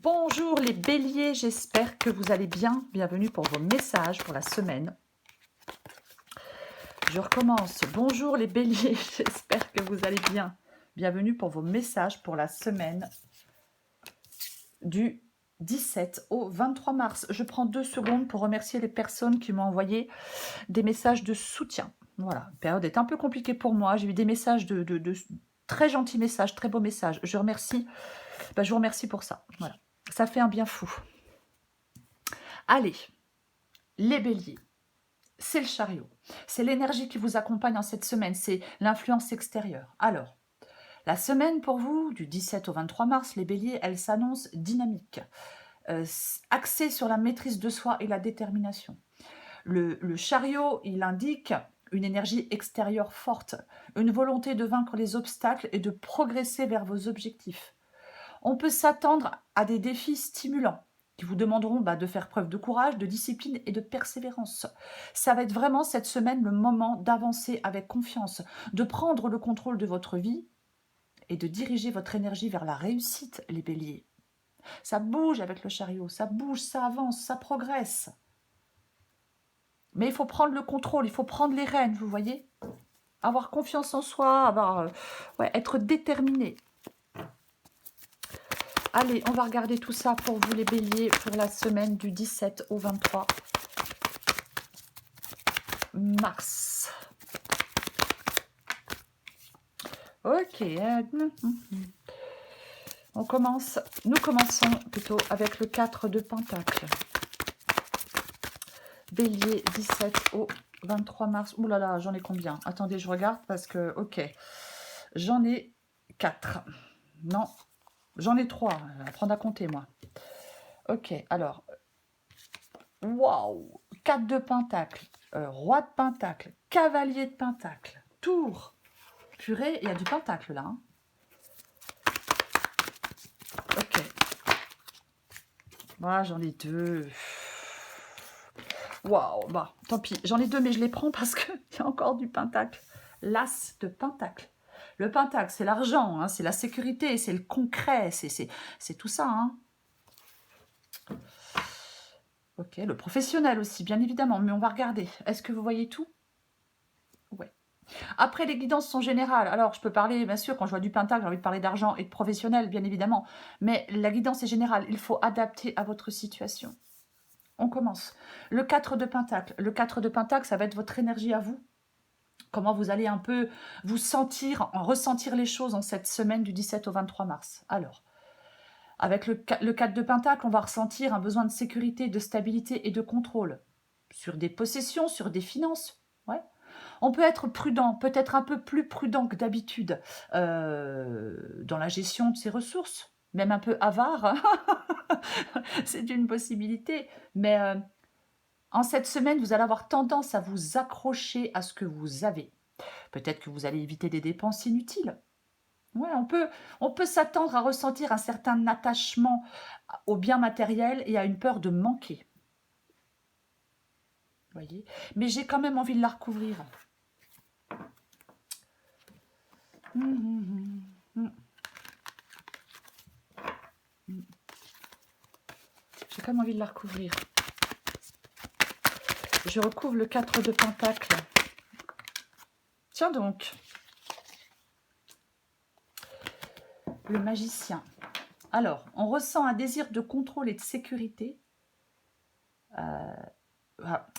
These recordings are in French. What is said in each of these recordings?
Bonjour les béliers, j'espère que vous allez bien. Bienvenue pour vos messages pour la semaine. Je recommence. Bonjour les béliers, j'espère que vous allez bien. Bienvenue pour vos messages pour la semaine du 17 au 23 mars. Je prends 2 secondes pour remercier les personnes qui m'ont envoyé des messages de soutien. Voilà, la période est un peu compliquée pour moi. J'ai eu des messages de très gentils messages, très beaux messages. Je vous remercie pour ça. Voilà, ça fait un bien fou. Allez, les béliers, c'est le chariot. C'est l'énergie qui vous accompagne en cette semaine, c'est l'influence extérieure. Alors, la semaine pour vous, du 17 au 23 mars, les béliers, elle s'annonce dynamique, axée sur la maîtrise de soi et la détermination. Le chariot, il indique une énergie extérieure forte, une volonté de vaincre les obstacles et de progresser vers vos objectifs. On peut s'attendre à des défis stimulants qui vous demanderont de faire preuve de courage, de discipline et de persévérance. Ça va être vraiment cette semaine le moment d'avancer avec confiance, de prendre le contrôle de votre vie et de diriger votre énergie vers la réussite, les béliers. Ça bouge avec le chariot, ça bouge, ça avance, ça progresse. Mais il faut prendre le contrôle, il faut prendre les rênes, vous voyez ? Avoir confiance en soi, être déterminé. Allez, on va regarder tout ça pour vous les béliers pour la semaine du 17 au 23 mars. Ok. Nous commençons plutôt avec le 4 de Pentacle. Bélier, 17 au 23 mars. Ouh là là, j'en ai combien? Attendez, je regarde parce que, ok. J'en ai 4. Non, j'en ai 3. Apprendre à compter, moi. Ok, alors. Waouh! 4 de Pentacle, Roi de Pentacle, Cavalier de Pentacle, Tour. Purée, il y a du Pentacle là. Hein. Ok. Voilà, j'en ai 2. Waouh, tant pis. J'en ai 2, mais je les prends parce qu'il y a encore du Pentacle. L'As de Pentacle. Le Pentacle, c'est l'argent, hein, c'est la sécurité, c'est le concret, c'est tout ça. Hein. Ok, le professionnel aussi, bien évidemment, mais on va regarder. Est-ce que vous voyez tout? Ouais. Après, les guidances sont générales. Alors, je peux parler, bien sûr, quand je vois du Pentacle, j'ai envie de parler d'argent et de professionnel, bien évidemment. Mais la guidance est générale. Il faut adapter à votre situation. On commence. Le 4 de Pentacle. Le 4 de Pentacle, ça va être votre énergie à vous. Comment vous allez un peu vous sentir, ressentir les choses en cette semaine du 17 au 23 mars. Alors, avec le 4 de Pentacle, on va ressentir un besoin de sécurité, de stabilité et de contrôle. Sur des possessions, sur des finances. Ouais. On peut être prudent, peut-être un peu plus prudent que d'habitude dans la gestion de ses ressources, même un peu avare, c'est une possibilité. Mais en cette semaine, vous allez avoir tendance à vous accrocher à ce que vous avez. Peut-être que vous allez éviter des dépenses inutiles. Ouais, on peut s'attendre à ressentir un certain attachement aux biens matériels et à une peur de manquer. Voyez. Mais j'ai quand même envie de la recouvrir. J'ai quand même envie de la recouvrir. Je recouvre le 4 de Pentacle. Tiens donc. Le magicien. Alors, on ressent un désir de contrôle et de sécurité.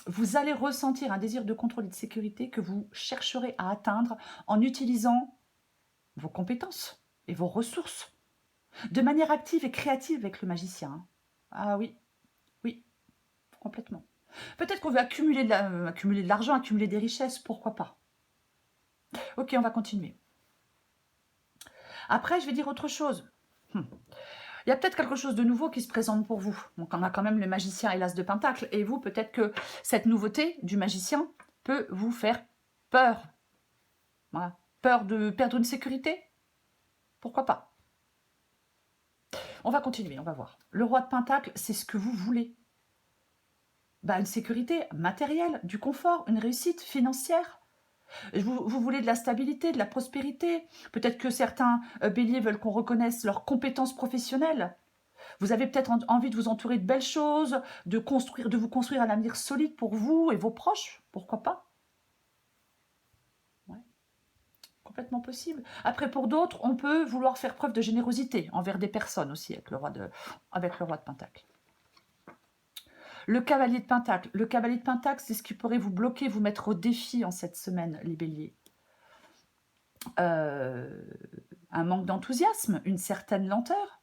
Vous allez ressentir un désir de contrôle et de sécurité que vous chercherez à atteindre en utilisant vos compétences et vos ressources de manière active et créative avec le magicien. Ah oui, oui, complètement. Peut-être qu'on veut accumuler de l'argent, accumuler des richesses, pourquoi pas. Ok, on va continuer. Après, je vais dire autre chose. Il y a peut-être quelque chose de nouveau qui se présente pour vous. Donc, on a quand même le magicien et l'as de Pentacle. Et vous, peut-être que cette nouveauté du magicien peut vous faire peur. Voilà. Peur de perdre une sécurité? Pourquoi pas? On va continuer, on va voir. Le roi de Pentacle, c'est ce que vous voulez. Une sécurité matérielle, du confort, une réussite financière. Vous voulez de la stabilité, de la prospérité. Peut-être que certains béliers veulent qu'on reconnaisse leurs compétences professionnelles. Vous avez peut-être envie de vous entourer de belles choses, de vous construire un avenir solide pour vous et vos proches, pourquoi pas? Ouais, complètement possible. Après, pour d'autres, on peut vouloir faire preuve de générosité envers des personnes aussi, avec le roi de Pentacle. Le cavalier de Pentacle. Le cavalier de Pentacle, c'est ce qui pourrait vous bloquer, vous mettre au défi en cette semaine, les béliers. Un manque d'enthousiasme, une certaine lenteur,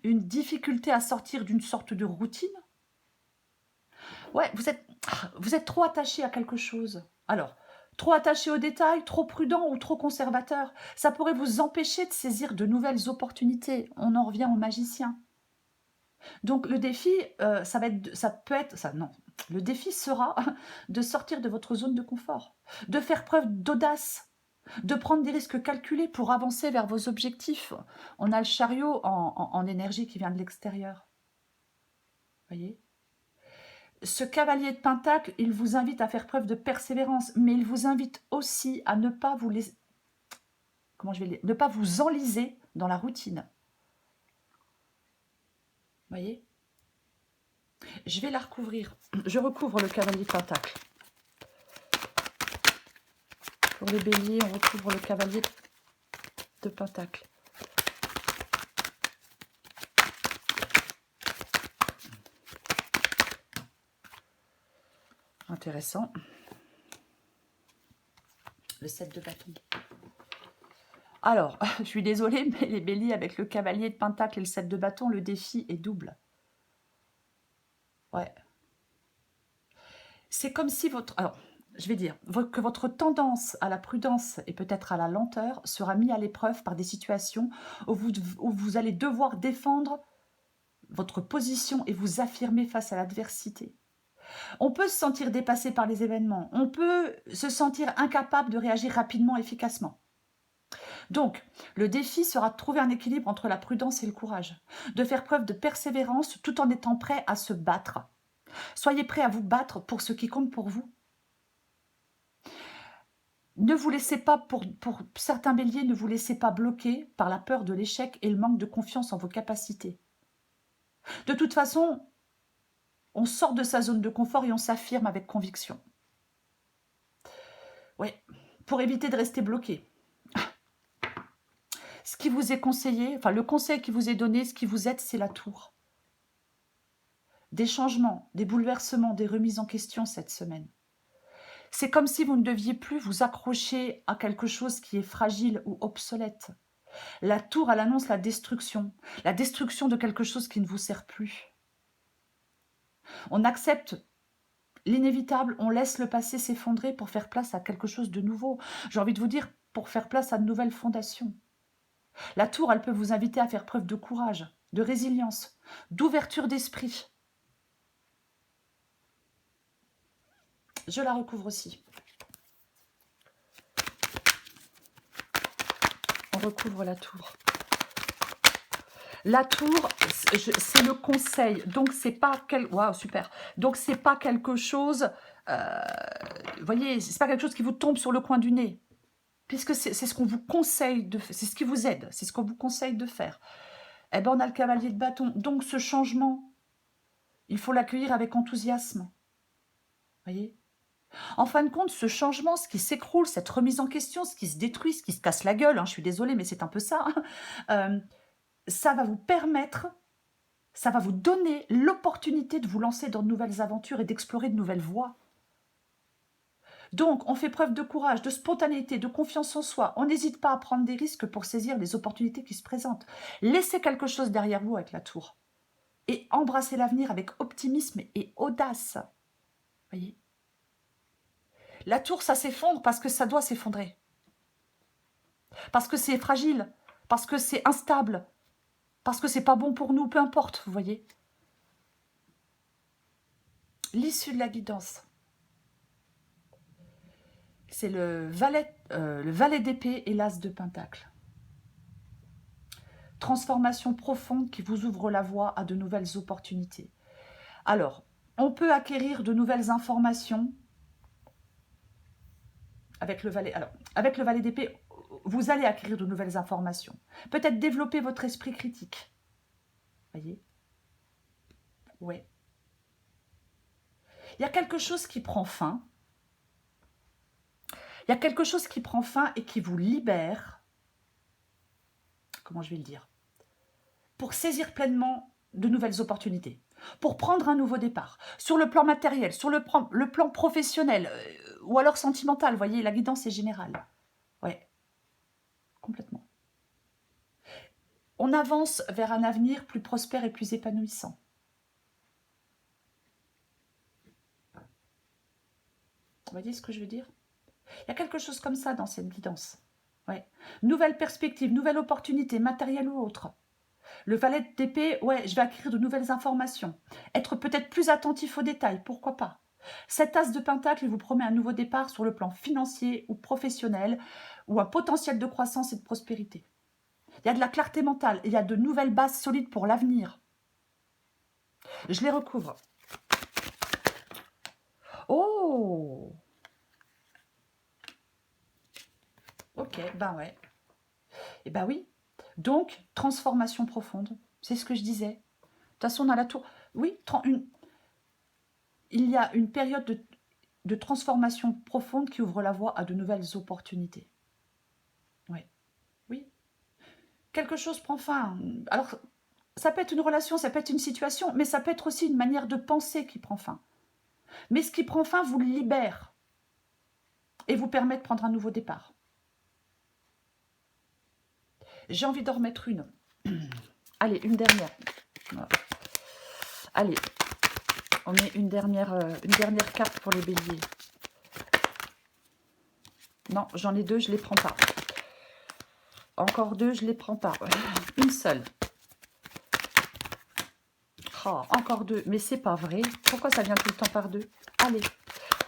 une difficulté à sortir d'une sorte de routine. Ouais, vous êtes trop attaché à quelque chose. Alors, trop attaché aux détails, trop prudent ou trop conservateur, ça pourrait vous empêcher de saisir de nouvelles opportunités. On en revient au magicien. Donc le défi, le défi sera de sortir de votre zone de confort, de faire preuve d'audace, de prendre des risques calculés pour avancer vers vos objectifs. On a le chariot en énergie qui vient de l'extérieur. Voyez ? Ce cavalier de Pentacle, il vous invite à faire preuve de persévérance, mais il vous invite aussi à ne pas vous ne pas vous enliser dans la routine. Voyez ? Je vais la recouvrir. Je recouvre le cavalier de Pentacle. Pour les béliers, on recouvre le cavalier de Pentacle. Intéressant. Le 7 de bâton. Alors, je suis désolée, mais les béliers avec le cavalier de Pentacle et le 7 de bâton, le défi est double. Ouais. C'est comme si que votre tendance à la prudence et peut-être à la lenteur sera mise à l'épreuve par des situations où vous allez devoir défendre votre position et vous affirmer face à l'adversité. On peut se sentir dépassé par les événements, on peut se sentir incapable de réagir rapidement et efficacement. Donc, le défi sera de trouver un équilibre entre la prudence et le courage, de faire preuve de persévérance tout en étant prêt à se battre. Soyez prêt à vous battre pour ce qui compte pour vous. Ne vous laissez pas, pour certains béliers, ne vous laissez pas bloquer par la peur de l'échec et le manque de confiance en vos capacités. De toute façon, on sort de sa zone de confort et on s'affirme avec conviction. Oui, pour éviter de rester bloqué. Ce qui vous est conseillé, enfin le conseil qui vous est donné, ce qui vous aide, c'est la tour. Des changements, des bouleversements, des remises en question cette semaine. C'est comme si vous ne deviez plus vous accrocher à quelque chose qui est fragile ou obsolète. La tour, elle annonce la destruction de quelque chose qui ne vous sert plus. On accepte l'inévitable, on laisse le passé s'effondrer pour faire place à quelque chose de nouveau. J'ai envie de vous dire, pour faire place à de nouvelles fondations. La tour, elle peut vous inviter à faire preuve de courage, de résilience, d'ouverture d'esprit. Je la recouvre aussi. On recouvre la tour. La tour, c'est le conseil. Donc, c'est pas Waouh, super. Donc, c'est pas quelque chose... vous voyez, c'est pas quelque chose qui vous tombe sur le coin du nez. Puisque c'est ce qu'on vous conseille de faire. C'est ce qui vous aide. C'est ce qu'on vous conseille de faire. Eh bien, on a le cavalier de bâton. Donc, ce changement, il faut l'accueillir avec enthousiasme. Vous voyez ? En fin de compte, ce changement, ce qui s'écroule, cette remise en question, ce qui se détruit, ce qui se casse la gueule, je suis désolée, mais c'est un peu ça, ça va vous permettre, ça va vous donner l'opportunité de vous lancer dans de nouvelles aventures et d'explorer de nouvelles voies. Donc, on fait preuve de courage, de spontanéité, de confiance en soi. On n'hésite pas à prendre des risques pour saisir les opportunités qui se présentent. Laissez quelque chose derrière vous avec la tour. Et embrassez l'avenir avec optimisme et audace. Voyez ? La tour, ça s'effondre parce que ça doit s'effondrer. Parce que c'est fragile, parce que c'est instable, parce que c'est pas bon pour nous, peu importe, vous voyez. L'issue de la guidance, c'est le valet d'épée et l'as de pentacle. Transformation profonde qui vous ouvre la voie à de nouvelles opportunités. Alors, on peut acquérir de nouvelles informations avec le valet. Alors, avec le valet d'épée, vous allez acquérir de nouvelles informations. Peut-être développer votre esprit critique. Voyez? Ouais. Il y a quelque chose qui prend fin. Il y a quelque chose qui prend fin et qui vous libère. Comment je vais le dire? Pour saisir pleinement de nouvelles opportunités. Pour prendre un nouveau départ. Sur le plan matériel, sur le plan professionnel, ou alors sentimental. Vous voyez, la guidance est générale. Ouais, complètement. On avance vers un avenir plus prospère et plus épanouissant. Vous voyez ce que je veux dire? Il y a quelque chose comme ça dans cette guidance. Ouais. Nouvelle perspective, nouvelle opportunité, matérielle ou autre. Le valet d'épée, ouais, je vais acquérir de nouvelles informations. Être peut-être plus attentif aux détails, pourquoi pas. Cet as de pentacle vous promet un nouveau départ sur le plan financier ou professionnel, ou un potentiel de croissance et de prospérité. Il y a de la clarté mentale, il y a de nouvelles bases solides pour l'avenir. Je les recouvre. Oh! Ok, ben ouais. Eh ben oui. Donc, transformation profonde. C'est ce que je disais. De toute façon, on a la tour. Oui, il y a une période de transformation profonde qui ouvre la voie à de nouvelles opportunités. Ouais. Oui. Quelque chose prend fin. Alors, ça peut être une relation, ça peut être une situation, mais ça peut être aussi une manière de penser qui prend fin. Mais ce qui prend fin vous libère et vous permet de prendre un nouveau départ. J'ai envie d'en remettre une. Allez, une dernière. Voilà. Allez, on met une dernière carte pour les béliers. Non, j'en ai deux, je ne les prends pas. Encore deux, je ne les prends pas. Une seule. Oh, encore deux, mais c'est pas vrai. Pourquoi ça vient tout le temps par deux? Allez.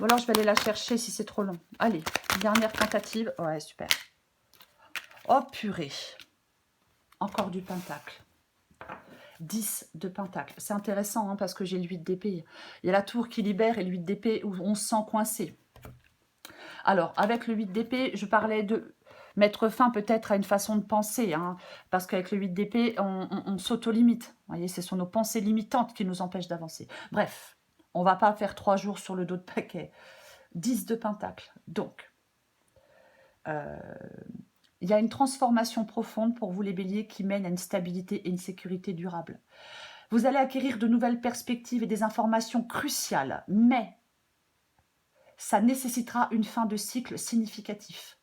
Ou alors je vais aller la chercher si c'est trop long. Allez, dernière tentative. Ouais, super. Oh purée. Encore du pentacle. 10 de pentacle. C'est intéressant hein, parce que j'ai l'8 d'épée. Il y a la tour qui libère et l'8 d'épée où on se sent coincé. Alors, avec le 8 d'épée, je parlais de mettre fin peut-être à une façon de penser. Hein, parce qu'avec le 8 d'épée, on s'auto-limite. Vous voyez, ce sont nos pensées limitantes qui nous empêchent d'avancer. Bref, on ne va pas faire 3 jours sur le dos de paquet. 10 de pentacle. Donc, il y a une transformation profonde pour vous les béliers qui mène à une stabilité et une sécurité durable. Vous allez acquérir de nouvelles perspectives et des informations cruciales, mais ça nécessitera une fin de cycle significatif.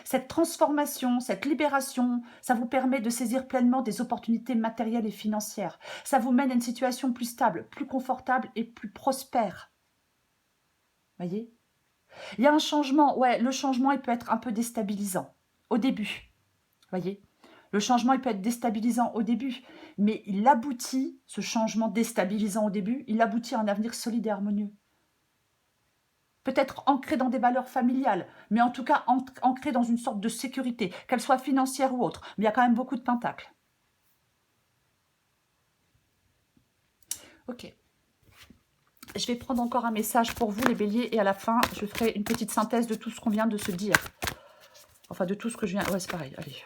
Cette transformation, cette libération, ça vous permet de saisir pleinement des opportunités matérielles et financières. Ça vous mène à une situation plus stable, plus confortable et plus prospère. Voyez ? Il y a un changement, ouais, le changement, il peut être un peu déstabilisant au début. Voyez ? Le changement, il peut être déstabilisant au début, mais il aboutit, ce changement déstabilisant au début, il aboutit à un avenir solide et harmonieux. Peut-être ancré dans des valeurs familiales, mais en tout cas ancré dans une sorte de sécurité, qu'elle soit financière ou autre. Mais il y a quand même beaucoup de pentacles. Ok. Je vais prendre encore un message pour vous, les béliers, et à la fin, je ferai une petite synthèse de tout ce qu'on vient de se dire. Enfin, de tout ce que je viens... Ouais, c'est pareil. Allez.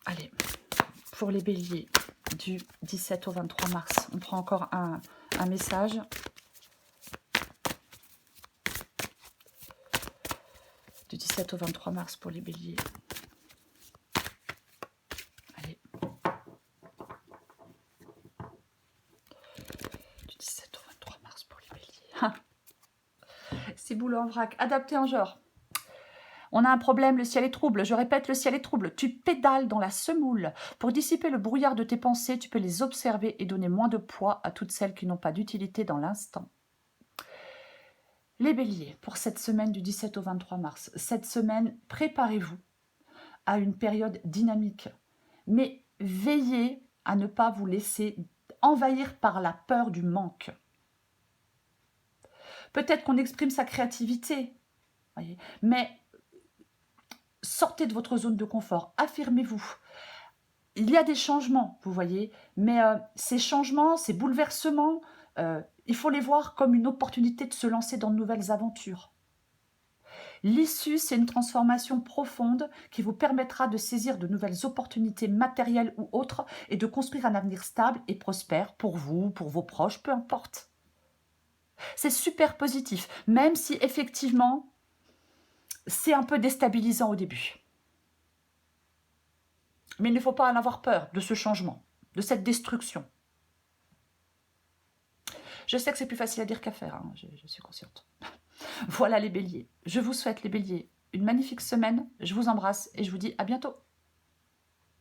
Allez. Pour les béliers, du 17 au 23 mars, on prend encore un message. Du 17 au 23 mars pour les béliers. Allez. Du 17 au 23 mars pour les béliers. C'est boulot en vrac. Adapté en genre. On a un problème, le ciel est trouble. Je répète, le ciel est trouble. Tu pédales dans la semoule. Pour dissiper le brouillard de tes pensées, tu peux les observer et donner moins de poids à toutes celles qui n'ont pas d'utilité dans l'instant. Les béliers, pour cette semaine du 17 au 23 mars, cette semaine, préparez-vous à une période dynamique. Mais veillez à ne pas vous laisser envahir par la peur du manque. Peut-être qu'on exprime sa créativité, voyez, mais sortez de votre zone de confort, affirmez-vous. Il y a des changements, vous voyez, mais ces changements, ces bouleversements, il faut les voir comme une opportunité de se lancer dans de nouvelles aventures. L'issue, c'est une transformation profonde qui vous permettra de saisir de nouvelles opportunités matérielles ou autres et de construire un avenir stable et prospère pour vous, pour vos proches, peu importe. C'est super positif, même si effectivement, c'est un peu déstabilisant au début. Mais il ne faut pas en avoir peur de ce changement, de cette destruction. Je sais que c'est plus facile à dire qu'à faire, hein, je suis consciente. Voilà les béliers. Je vous souhaite, les béliers, une magnifique semaine. Je vous embrasse et je vous dis à bientôt.